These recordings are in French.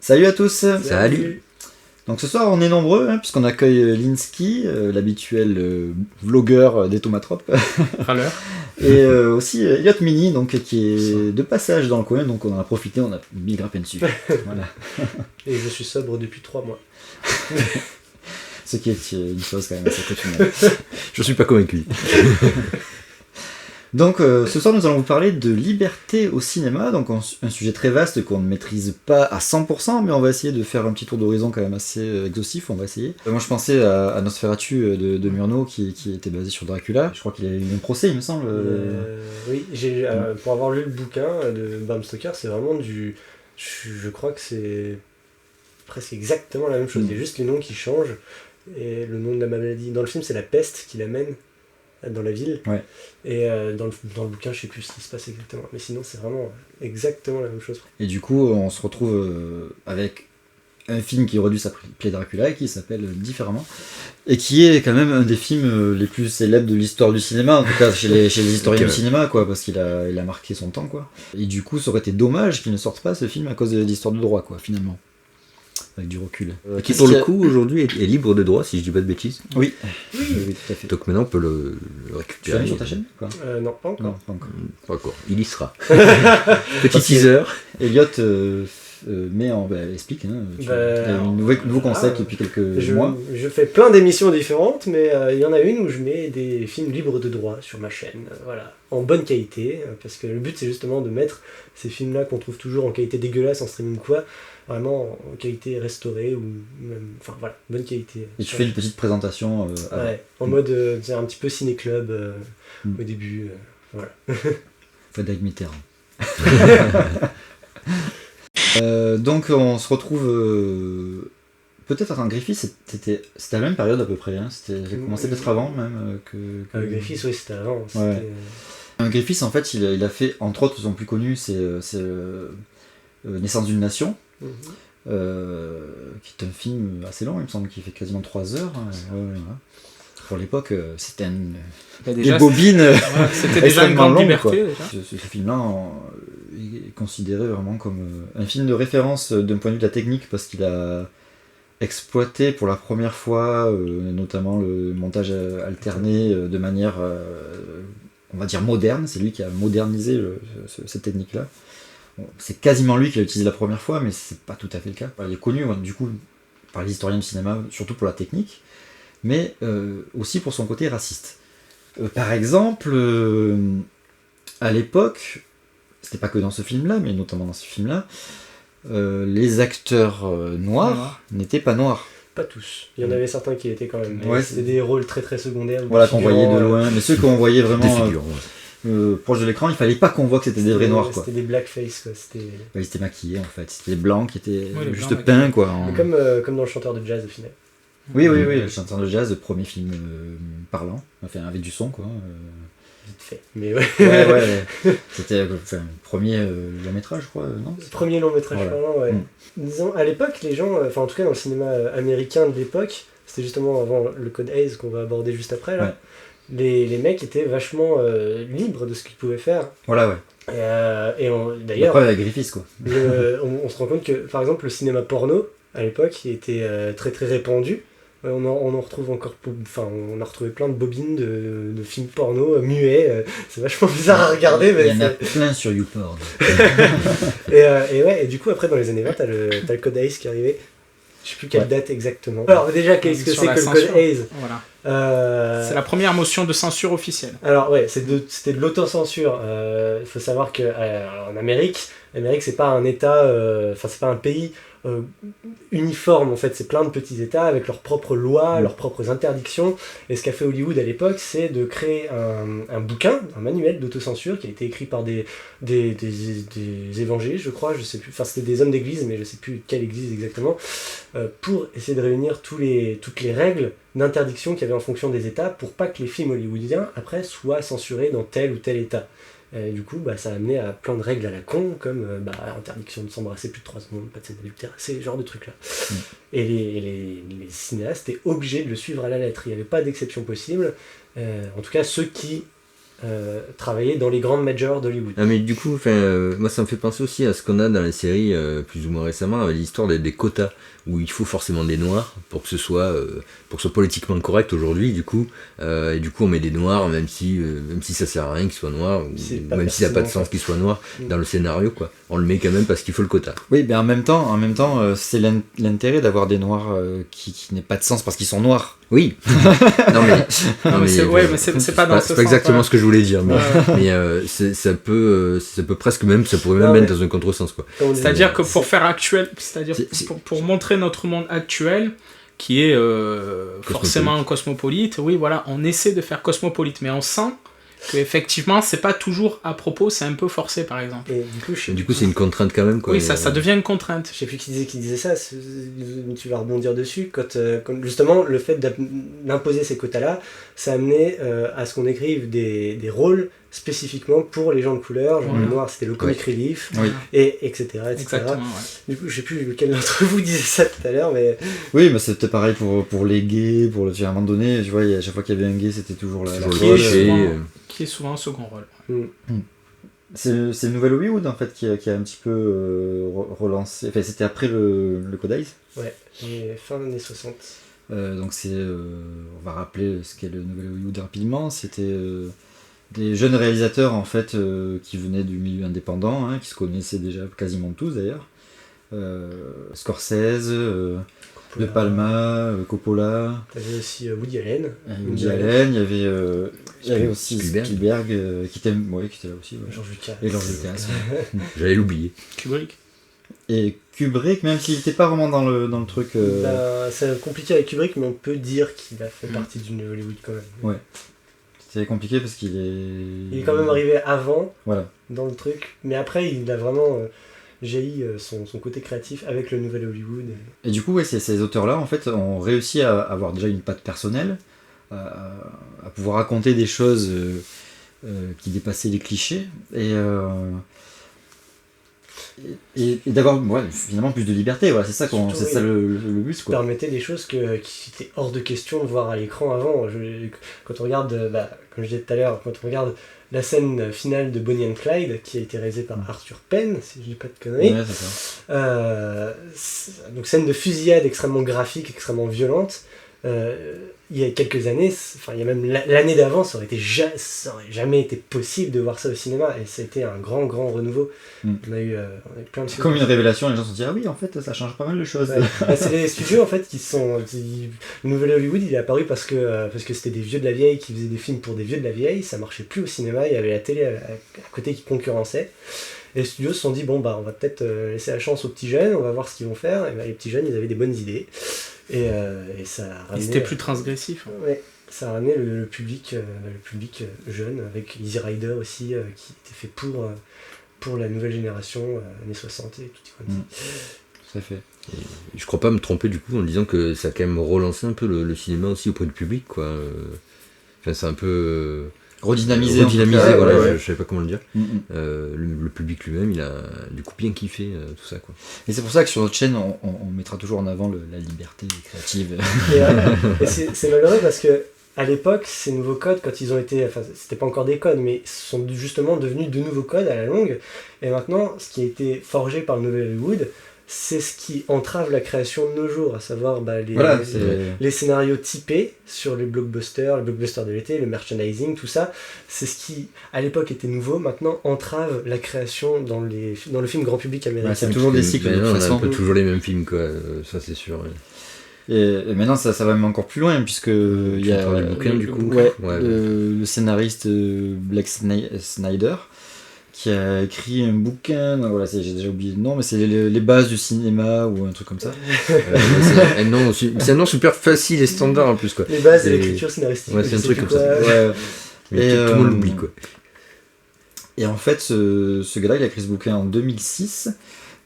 Salut à tous. Salut. Donc ce soir on est nombreux puisqu'on accueille Linsky, l'habituel vlogueur des Tomatropes. Râleur. Et aussi Elliot Mini donc, qui est de passage dans le coin, donc on en a profité, on a mis grappin dessus. Voilà. Et je suis sobre depuis 3 mois. Ce qui est une chose quand même assez coutumière. Je suis pas convaincu. Donc ce soir nous allons vous parler de liberté au cinéma, donc un sujet très vaste qu'on ne maîtrise pas à 100%, mais on va essayer de faire un petit tour d'horizon quand même assez exhaustif, on va essayer. Moi je pensais à Nosferatu de Murnau qui était basé sur Dracula, je crois qu'il a eu un procès il me semble. Oui, pour avoir lu le bouquin de Bram Stoker, c'est vraiment du... Je crois que c'est presque exactement la même chose, il y a juste les noms qui changent, et le nom de la maladie, dans le film c'est la peste qui l'amène dans la ville, ouais. Et dans le bouquin je sais plus ce qui se passe exactement, mais sinon c'est vraiment exactement la même chose. Et du coup on se retrouve avec un film qui aurait dû s'appeler Dracula et qui s'appelle différemment, et qui est quand même un des films les plus célèbres de l'histoire du cinéma, en tout cas chez les historiens du cinéma, quoi, parce qu'il a marqué son temps, quoi. Et du coup ça aurait été dommage qu'il ne sorte pas ce film à cause de l'histoire de droit, quoi, finalement. Avec du recul. Qui pour le coup aujourd'hui est libre de droit, si je dis pas de bêtises. Oui, tout à fait. Donc maintenant on peut le récupérer. Tu l'as sur ta chaîne quoi? Non, pas encore. Non, pas encore. Pas encore. Il y sera. Petit teaser. Elliot explique, nouveau concept depuis quelques mois. Je fais plein d'émissions différentes, mais il y en a une où je mets des films libres de droit sur ma chaîne, voilà, en bonne qualité, parce que le but c'est justement de mettre ces films-là qu'on trouve toujours en qualité dégueulasse en streaming ou quoi, vraiment en qualité restaurée ou même, enfin voilà, bonne qualité. Et tu fais une petite présentation en mode un petit peu ciné-club au début, voilà. Frédéric Mitterrand. Donc on se retrouve peut-être en Griffiths, c'était à la même période à peu près, j'ai commencé peut-être avant même que... Griffiths, oui, c'était avant. Griffiths en fait il a fait, entre autres son plus connu c'est Naissance d'une nation, qui est un film assez long, il me semble qu'il fait quasiment 3 heures. Pour l'époque, c'était des bobines c'était déjà une grande liberté. Ce film-là est considéré vraiment comme un film de référence d'un point de vue de la technique, parce qu'il a exploité pour la première fois notamment le montage alterné de manière on va dire moderne. C'est lui qui a modernisé cette technique-là. Bon, c'est quasiment lui qui l'a utilisé la première fois, mais c'est pas tout à fait le cas. Il est connu du coup par les historiens du cinéma, surtout pour la technique, mais aussi pour son côté raciste. Par exemple, à l'époque, c'était pas que dans ce film-là, mais notamment dans ce film-là, les acteurs noirs n'étaient pas noirs. Pas tous. Il y en avait certains qui étaient quand même. Ouais, c'était des rôles très très secondaires. Voilà, qu'on voyait de loin, mais ceux qu'on voyait vraiment proche de l'écran, il fallait pas qu'on voit que c'était des vrais noirs, quoi. C'était des blackface, quoi. Ils étaient maquillés en fait, c'était des blancs qui étaient juste peints, quoi. Comme dans le chanteur de jazz au final. Oui, le chanteur de jazz, le premier film parlant, enfin avec du son, quoi. Vite fait. Mais ouais. C'était le premier long métrage, je crois, non? Le premier long métrage parlant, ouais. Disons, à l'époque, les gens, enfin en tout cas dans le cinéma américain de l'époque, c'était justement avant le code Hays qu'on va aborder juste après, là. Ouais. Les mecs étaient vachement libres de ce qu'ils pouvaient faire. Voilà, ouais. D'ailleurs, avec Griffiths, quoi. on se rend compte que, par exemple, le cinéma porno, à l'époque, il était très très répandu. On en retrouve encore, on a retrouvé plein de bobines de films porno muets. C'est vachement bizarre à regarder. Mais il y en a plein sur YouPorn. et du coup, après, dans les années 20, t'as le code Hays qui est arrivé. Je sais plus quelle date exactement. Alors déjà, qu'est-ce que c'est que le code Hays? Voilà. C'est la première motion de censure officielle. Alors ouais, c'était de l'autocensure. Il faut savoir que en Amérique, c'est pas un État, c'est pas un pays uniforme en fait. C'est plein de petits États avec leurs propres lois, leurs propres interdictions. Et ce qu'a fait Hollywood à l'époque, c'est de créer un bouquin, un manuel d'autocensure qui a été écrit par des évangélistes, je crois, je sais plus. Enfin, c'était des hommes d'église, mais je sais plus quelle église exactement, pour essayer de réunir toutes les règles d'interdiction qu'il y avait en fonction des États pour pas que les films hollywoodiens après soient censurés dans tel ou tel État. Du coup, ça a amené à plein de règles à la con, comme interdiction de s'embrasser plus de 3 secondes, pas de scène adultère, ce genre de trucs-là. Et les cinéastes étaient obligés de le suivre à la lettre. Il n'y avait pas d'exception possible. En tout cas, ceux qui travailler dans les grandes majors d'Hollywood. Ah mais du coup, moi ça me fait penser aussi à ce qu'on a dans la série plus ou moins récemment, avec l'histoire des quotas, où il faut forcément des noirs pour que ce soit politiquement correct aujourd'hui, du coup, et du coup on met des noirs, même si ça sert à rien qu'ils soient noirs, ou même si ça n'a pas de sens qu'ils soient noirs dans le scénario, quoi. On le met quand même parce qu'il faut le quota. Oui, mais en même temps, c'est l'intérêt d'avoir des noirs qui n'aient pas de sens parce qu'ils sont noirs. Oui. mais c'est pas dans ce sens. C'est pas exactement ce que je voulais dire, mais, Ouais. mais ça peut presque même, ça pourrait même mettre dans un contresens, quoi. C'est-à-dire que pour faire actuel, c'est-à-dire pour montrer notre monde actuel, qui est forcément cosmopolite, oui, voilà, on essaie de faire cosmopolite, mais on sent qu'effectivement, c'est pas toujours à propos, c'est un peu forcé, par exemple. Et du coup, c'est une contrainte quand même, quoi. Oui, ça devient une contrainte. Je sais plus qui disait ça, tu vas rebondir dessus, quand justement le fait d'imposer ces quotas-là, ça amenait à ce qu'on écrive des rôles spécifiquement pour les gens de couleur, genre les noirs c'était le comic relief, et etc. Exactement, ouais. Du coup, je sais plus lequel d'entre vous disait ça tout à l'heure, mais... Oui, mais c'était pareil pour les gays, à un moment donné, tu vois, à chaque fois qu'il y avait un gay, c'était toujours la qui est souvent un second rôle. C'est le nouvel Hollywood, en fait, qui a un petit peu relancé... Enfin, c'était après le Code Eyes. Ouais, et fin des années 60. Donc on va rappeler ce qu'est le nouvel Hollywood rapidement. C'était des jeunes réalisateurs, en fait, qui venaient du milieu indépendant, qui se connaissaient déjà quasiment tous, d'ailleurs. Scorsese... De Palma, Coppola. T'avais aussi Woody Allen. Il y avait aussi Spielberg qui était là aussi. Ouais. George Lucas. Et George Lucas. J'allais l'oublier. Kubrick. Et Kubrick, même s'il n'était pas vraiment dans le truc. C'est compliqué avec Kubrick, mais on peut dire qu'il a fait partie du New Hollywood quand même. Ouais. C'était compliqué parce qu'il est. Il est quand même arrivé avant dans le truc, mais après il a vraiment. Jaillit son côté créatif avec le nouvel Hollywood. Et du coup, ces auteurs-là, en fait, ont réussi à avoir déjà une patte personnelle, à pouvoir raconter des choses qui dépassaient les clichés, et d'avoir finalement plus de liberté. Voilà, c'est ça, ça le but. Ça permettait des choses qui étaient hors de question de voir à l'écran avant. Quand on regarde, comme je disais tout à l'heure, quand on regarde la scène finale de Bonnie and Clyde, qui a été réalisée par Arthur Penn, si je dis pas de conneries. Ouais, c'est ça. Donc scène de fusillade extrêmement graphique, extrêmement violente. Il y a quelques années, il y a même l'année d'avant, ça aurait jamais été possible de voir ça au cinéma, et ça a été un grand renouveau. On a eu plein de c'est comme une révélation, les gens se sont dit ah oui, en fait ça change pas mal de choses. C'est les studios en fait le nouvel Hollywood il est apparu parce que c'était des vieux de la vieille qui faisaient des films pour des vieux de la vieille, ça marchait plus au cinéma, il y avait la télé à côté qui concurrençait. Et les studios se sont dit on va peut-être laisser la chance aux petits jeunes, on va voir ce qu'ils vont faire. Et les petits jeunes ils avaient des bonnes idées. Et ça a ramené, c'était plus transgressif. Ouais, ça a ramené le public jeune, avec Easy Rider aussi, qui était fait pour la nouvelle génération, années 60 et tout y Tout à fait. Et je crois pas me tromper du coup en disant que ça a quand même relancé un peu le cinéma aussi auprès du public, quoi. Enfin, c'est un peu... redynamisé, voilà, je savais pas comment le dire. Le public lui-même, il a du coup bien kiffé tout ça, quoi. Et c'est pour ça que sur notre chaîne, on mettra toujours en avant la liberté créative. Et c'est malheureux parce que à l'époque, ces nouveaux codes, quand ils ont été, c'était pas encore des codes, mais sont justement devenus de nouveaux codes à la longue. Et maintenant, ce qui a été forgé par le nouvel Hollywood, c'est ce qui entrave la création de nos jours, à savoir les scénarios typés sur les blockbusters de l'été, le merchandising, tout ça. C'est ce qui, à l'époque, était nouveau, maintenant entrave la création dans le film grand public américain. C'est toujours des cycles de toute façon. On a un peu toujours les mêmes films, quoi. Ça, c'est sûr. Ouais. Et maintenant, ça va même encore plus loin, puisque il y a le bouquin, du coup. Le scénariste Blake Snyder, qui a écrit un bouquin, j'ai déjà oublié le nom, mais c'est les bases du cinéma ou un truc comme ça. C'est un nom super facile et standard en plus, quoi. Les bases de l'écriture scénaristique. Ouais, c'est un truc comme ça. Mais tout le monde l'oublie, quoi. Et en fait, ce gars-là, il a écrit ce bouquin en 2006,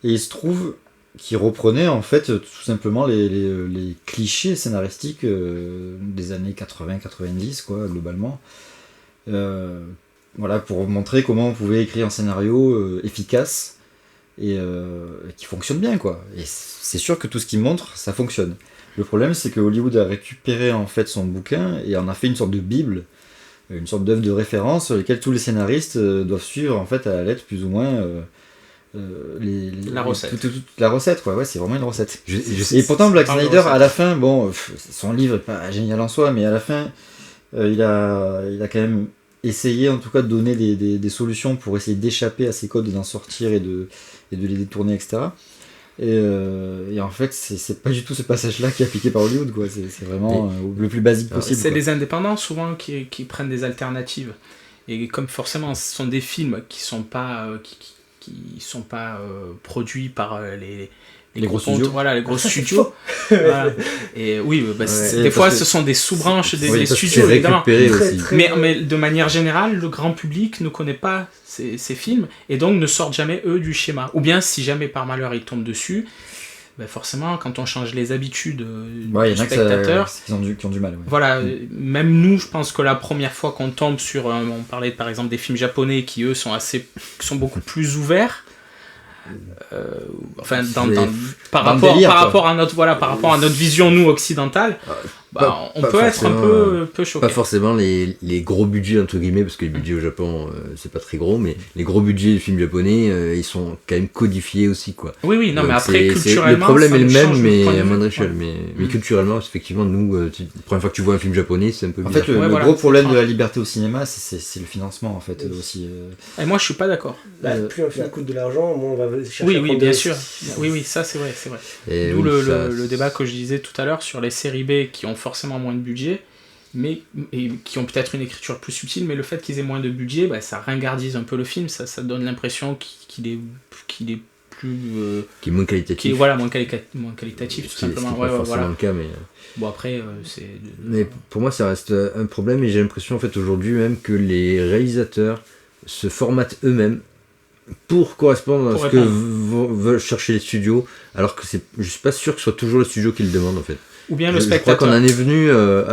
et il se trouve qu'il reprenait en fait tout simplement les clichés scénaristiques des années 80-90, quoi, globalement. Pour montrer comment on pouvait écrire un scénario efficace et qui fonctionne bien, quoi. Et c'est sûr que tout ce qu'il montre, ça fonctionne. Le problème, c'est que Hollywood a récupéré en fait son bouquin et en a fait une sorte de bible une sorte d'œuvre de référence sur laquelle tous les scénaristes doivent suivre en fait à la lettre plus ou moins la recette. Toute la recette, quoi. Ouais, c'est vraiment une recette. Je Et pourtant, Zack parle de Snyder, recette. à la fin, bon, son livre est pas génial en soi, mais à la fin, il a quand même essayé, en tout cas, de donner des solutions pour essayer d'échapper à ces codes, d'en sortir et de les détourner, etc. Et en fait, c'est pas du tout ce passage-là qui est appliqué par Hollywood, quoi. C'est vraiment le plus basique possible. C'est quoi. les indépendants souvent qui prennent des alternatives. Et comme forcément, ce sont des films qui sont pas produits par Les gros studios. Voilà, les gros studios. Voilà. Et oui, des fois, ce sont des sous-branches des studios, évidemment. Aussi. Mais de manière générale, le grand public ne connaît pas ces films et donc ne sortent jamais, eux, du schéma. Ou bien, si jamais par malheur ils tombent dessus, forcément, quand on change les habitudes du spectateur... qui ont du mal. Ouais. Voilà, même nous, je pense que la première fois qu'on tombe sur... on parlait par exemple des films japonais qui, eux, sont beaucoup plus ouverts. Par rapport à notre vision nous occidentale, on peut être un peu choqué. Pas forcément les gros budgets entre guillemets, parce que les budgets au Japon c'est pas très gros, mais les gros budgets des films japonais ils sont quand même codifiés aussi, quoi. Oui, non. Donc mais après culturellement le problème est le même, mais à moindre vue. échelle. Mais culturellement, effectivement, nous la première fois que tu vois un film japonais, c'est un peu bizarre. En fait, le gros problème de la liberté au cinéma, c'est le financement, en fait, aussi. Et moi, je suis pas d'accord. Plus un film coûte de l'argent, moins on va chercher à Oui, prendre bien de sûr. Oui, ça c'est vrai. Et D'où oui, le débat que je disais tout à l'heure sur les séries B qui ont forcément moins de budget, et qui ont peut-être une écriture plus subtile, mais le fait qu'ils aient moins de budget, ça ringardise un peu le film, ça donne l'impression qu'il est plus... qui est moins qualitatif. Moins qualitatif, tout simplement. C'est pas forcément le cas, mais... Bon, après, c'est... Mais pour moi, ça reste un problème, et j'ai l'impression, en fait, aujourd'hui même, que les réalisateurs se formatent eux-mêmes pour correspondre à ce que veulent chercher les studios, alors que je suis pas sûr que ce soit toujours le studio qui le demande, en fait. Ou bien le Je spectateur. crois qu'on en est venu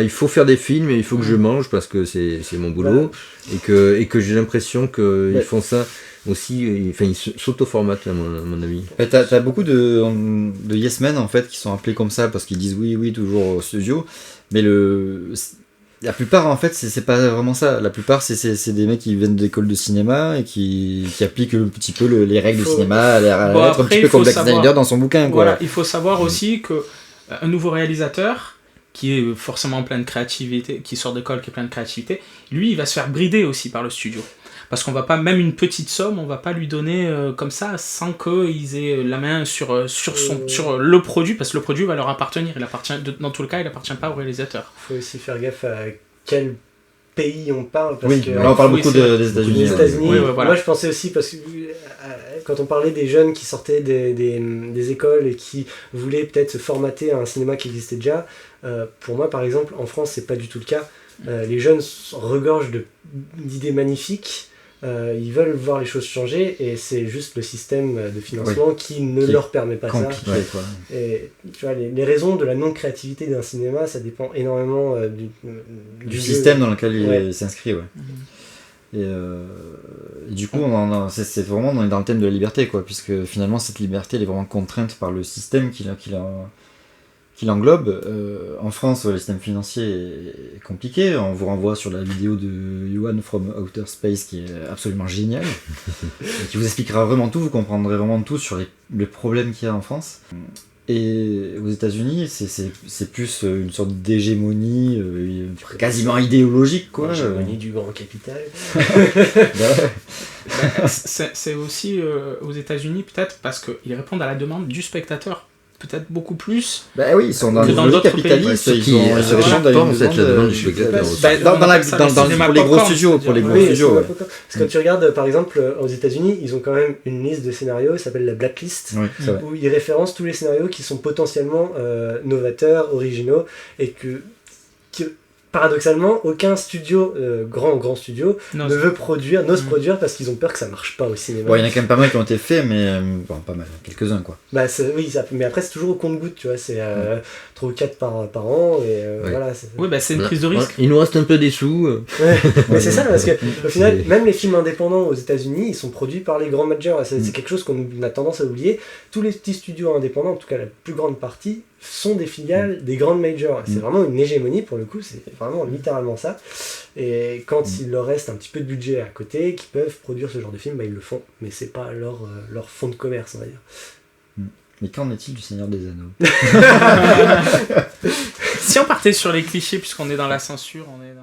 il faut faire des films et il faut que je mange parce que c'est mon boulot, et que j'ai l'impression qu'ils font ça aussi, ils s'auto-formatent à mon avis. T'as beaucoup de yes men en fait qui sont appelés comme ça parce qu'ils disent oui toujours au studio, mais la plupart en fait c'est pas vraiment ça. La plupart c'est des mecs qui viennent d'écoles de cinéma et qui appliquent un petit peu les règles du cinéma à la lettre, un petit peu comme Zack Snyder dans son bouquin, quoi. Voilà, il faut savoir aussi que un nouveau réalisateur qui est forcément plein de créativité, qui sort d'école, qui est plein de créativité, lui il va se faire brider aussi par le studio. Parce qu'on va pas, même une petite somme, on va pas lui donner comme ça sans qu'ils aient la main sur le produit, parce que le produit va leur appartenir. Dans tout le cas, il appartient pas au réalisateur. Il faut aussi faire gaffe à quel pays on parle. Parce que, là on parle beaucoup des États-Unis. Les États-Unis. Voilà. Moi je pensais aussi, parce que quand on parlait des jeunes qui sortaient des écoles et qui voulaient peut-être se formater à un cinéma qui existait déjà, pour moi par exemple, en France c'est pas du tout le cas. Les jeunes regorgent d'idées magnifiques. Ils veulent voir les choses changer et c'est juste le système de financement qui ne leur permet pas ça. Quoi. Et tu vois, les raisons de la non-créativité d'un cinéma, ça dépend énormément du système dans lequel il s'inscrit. Ouais. Et du coup, c'est vraiment on est dans le thème de la liberté, quoi, puisque finalement cette liberté elle est vraiment contrainte par le système qui l'englobe. En France, le système financier est compliqué. On vous renvoie sur la vidéo de Yuan from Outer Space qui est absolument géniale et qui vous expliquera vraiment tout, vous comprendrez vraiment tout sur les problèmes qu'il y a en France. Et aux États-Unis, c'est plus une sorte d'hégémonie quasiment idéologique, quoi. L'hégémonie du grand capital. C'est aussi aux États-Unis peut-être parce qu'ils répondent à la demande du spectateur. Peut-être beaucoup plus. Oui, ils sont dans les capitalistes, ils répondent à la demande du spectateur. Pour les gros studios. Parce que quand tu regardes, par exemple, aux États-Unis, ils ont quand même une liste de scénarios, ça s'appelle la blacklist, où ils référencent tous les scénarios qui sont potentiellement novateurs, originaux, et que paradoxalement, aucun studio, grand studio, n'ose produire parce qu'ils ont peur que ça marche pas au cinéma. Il y en a quand même pas mal qui ont été faits, mais pas mal, quelques-uns quoi. Mais après c'est toujours au compte-gouttes, tu vois, c'est 3 ou 4 par an, et voilà. C'est une prise de risque. Il nous reste un peu des sous. Mais c'est ça, parce que au final, même les films indépendants aux États-Unis, ils sont produits par les grands majors, c'est quelque chose qu'on a tendance à oublier. Tous les petits studios indépendants, en tout cas la plus grande partie, sont des filiales des grandes majors. C'est vraiment une hégémonie pour le coup, c'est vraiment littéralement ça. Et quand il leur reste un petit peu de budget à côté, qu'ils peuvent produire ce genre de film, ils le font. Mais c'est pas leur fond de commerce, on va dire. Mais qu'en est-il du Seigneur des Anneaux? Si on partait sur les clichés, puisqu'on est dans la censure, on est